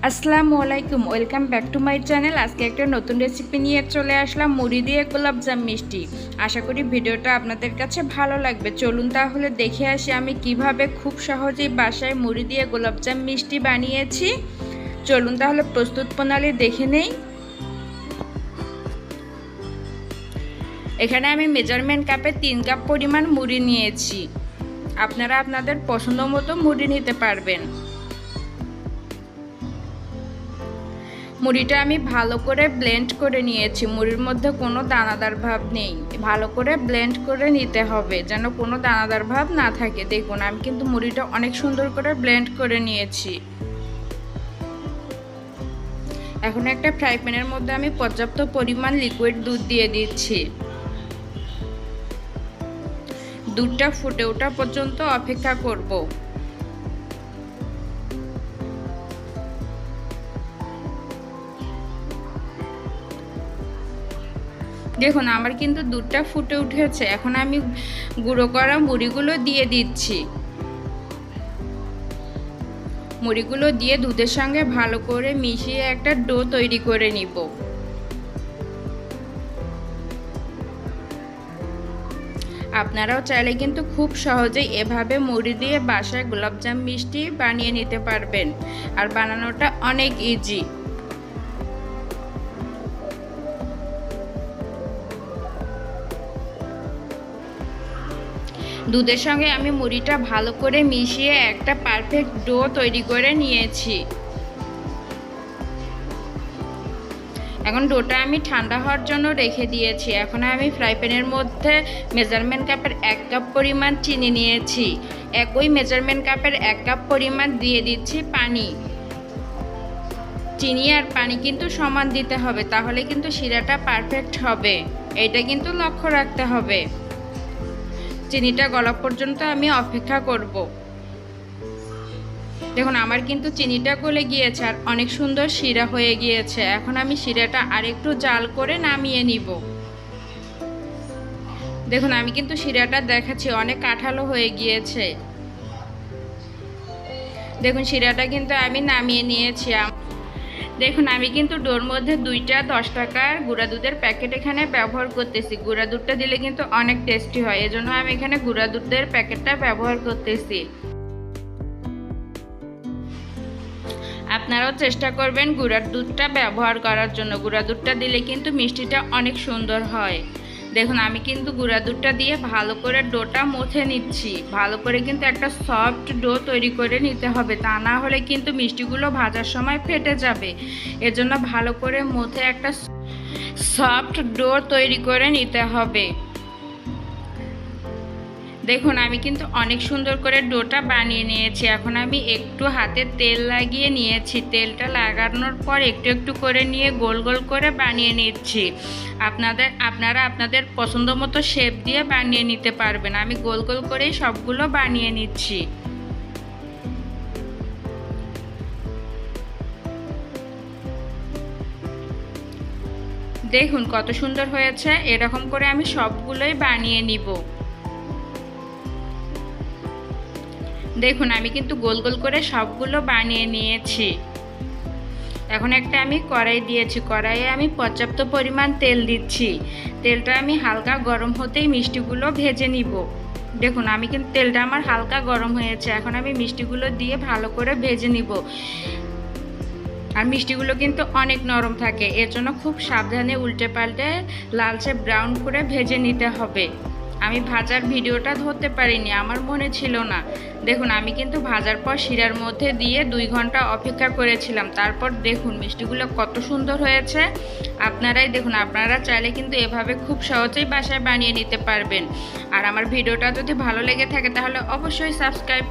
আসসালামু আলাইকুম, welcome back to my channel. আজকে একটা নতুন রেসিপি নিয়ে চলে আসলাম, মুড়ি দিয়ে গোলাপজাম মিষ্টি। আশা করি ভিডিওটা আপনাদের কাছে ভালো লাগবে। চলুন তাহলে দেখে আসি আমি কিভাবে খুব সহজেই বাসায় মুড়ি দিয়ে গোলাপজাম মিষ্টি বানিয়েছি। চলুন তাহলে প্রস্তুত প্রণালী দেখে নেই। এখানে আমি মেজারমেন্ট কাপে 3 কাপ পরিমাণ মুড়ি নিয়েছি। আপনারা আপনাদের পছন্দ মতো মুড়ি নিতে পারবেন। মুড়িটা আমি ভালো করে ব্লেন্ড করে নিয়েছি। মুড়ির মধ্যে কোনো দানাদার ভাব নেই। ভালো করে ব্লেন্ড করে নিতে হবে যেন কোনো দানাদার ভাব না থাকে। দেখুন আমি কিন্তু মুড়িটা অনেক সুন্দর করে ব্লেন্ড করে নিয়েছি। এখন একটা ফ্রাই প্যানের মধ্যে আমি পর্যাপ্ত পরিমাণ লিকুইড দুধ দিয়ে দিচ্ছি। দুধটা ফুটে ওঠা পর্যন্ত অপেক্ষা করব। দেখুন আমার কিন্তু দুধটা ফুটে উঠেছে। এখন আমি গুঁড়ো করা মুড়িগুলো দিয়ে দিচ্ছি। মুড়িগুলো দিয়ে দুধের সঙ্গে ভালো করে মিশিয়ে একটা ডো তৈরি করে নিব। আপনারাও চাইলে কিন্তু খুব সহজেই এভাবে মুড়ি দিয়ে বাসায় গোলাপজাম মিষ্টি বানিয়ে নিতে পারবেন। আর বানানোটা অনেক ইজি। দুধের সঙ্গে আমি মুড়িটা ভালো করে মিশিয়ে একটা পারফেক্ট ডো তৈরি করে নিয়েছি। এখন ডোটা আমি ঠান্ডা হওয়ার জন্য রেখে দিয়েছি। এখন আমি ফ্রাই প্যানের মধ্যে মেজারমেন্ট কাপের 1 কাপ পরিমাণ চিনি নিয়েছি। একই মেজারমেন্ট কাপের 1 কাপ পরিমাণ দিয়ে দিচ্ছি পানি। চিনি আর পানি কিন্তু সমান দিতে হবে, তাহলে কিন্তু শিরাটা পারফেক্ট হবে। এটা কিন্তু লক্ষ্য রাখতে হবে। চিনিটা গলা পর্যন্ত আমি অপেক্ষা করব। দেখুন আমার কিন্তু চিনিটা গলে গিয়েছে আর অনেক সুন্দর শিরা হয়ে গিয়েছে। এখন আমি শিরাটা আরেকটু জাল করে নামিয়ে নিব। দেখুন আমি কিন্তু শিরাটা দেখাচ্ছি অনেক কাঠালো হয়ে গিয়েছে। দেখুন শিরাটা কিন্তু আমি নামিয়ে নিয়েছি। দেখুন আমি কিন্তু ডোর মধ্যে 2টা 10 টাকার গুঁড়া দুধের প্যাকেট এখানে ব্যবহার করতেছি। গুঁড়া দুধটা দিলে কিন্তু অনেক টেস্টি হয়, এজন্য আমি এখানে গুঁড়া দুধের প্যাকেটটা ব্যবহার করতেছি। আপনারাও চেষ্টা করবেন গুঁড়ার দুধটা ব্যবহার করার জন্য। গুঁড়া দুধটা দিলে কিন্তু মিষ্টিটা অনেক সুন্দর হয়। দেখুন আমি কিন্তু গুঁড়া দুধটা দিয়ে ভালো করে ডোটা মথে নিচ্ছি। ভালো করে কিন্তু একটা সফট ডো তৈরি করে নিতে হবে, তা না হলে কিন্তু মিষ্টিগুলো ভাজার সময় ফেটে যাবে। এজন্য ভালো করে মথে একটা সফট ডো তৈরি করে নিতে হবে। দেখুন আমি কিন্তু অনেক সুন্দর করে ডোটা বানিয়ে নিয়েছি। এখন আমি একটু হাতে তেল লাগিয়ে নিয়েছি। তেলটা লাগানোর পর একটু একটু করে নিয়ে গোল গোল করে বানিয়ে নিচ্ছি। আপনারা আপনাদের পছন্দ মতো শেপ দিয়ে বানিয়ে নিতে পারবেন। আমি গোল গোল করেই সবগুলো বানিয়ে নিচ্ছি। দেখুন কত সুন্দর হয়েছে। এরকম করে আমি সবগুলোই বানিয়ে নিব। দেখুন আমি কিন্তু গোল গোল করে সবগুলো বানিয়ে নিয়েছি। এখন একটা আমি কড়াই দিয়েছি। কড়াইয়ে আমি পর্যাপ্ত পরিমাণ তেল দিচ্ছি। তেলটা আমি হালকা গরম হতেই মিষ্টিগুলো ভেজে নিব। দেখুন আমি কিন্তু তেলটা আমার হালকা গরম হয়েছে। এখন আমি মিষ্টিগুলো দিয়ে ভালো করে ভেজে নিব। আর মিষ্টিগুলো কিন্তু অনেক নরম থাকে, এর জন্য খুব সাবধানে উল্টে পাল্টে লালচে ব্রাউন করে ভেজে নিতে হবে। আমি ভাজার ভিডিওটা ধরতে পারিনি, আমার মনে ছিল না। দেখুন আমি কিন্তু ভাজার পর শিরার মধ্যে দিয়ে 2 ঘন্টা অপেক্ষা করেছিলাম। তারপর দেখুন মিষ্টিগুলো কত সুন্দর হয়েছে। আপনারাই দেখুন, আপনারা চাইলে কিন্তু এভাবে খুব সহজেই বাসায় বানিয়ে নিতে পারবেন। আর আমার ভিডিওটা যদি ভালো লেগে থাকে তাহলে অবশ্যই সাবস্ক্রাইব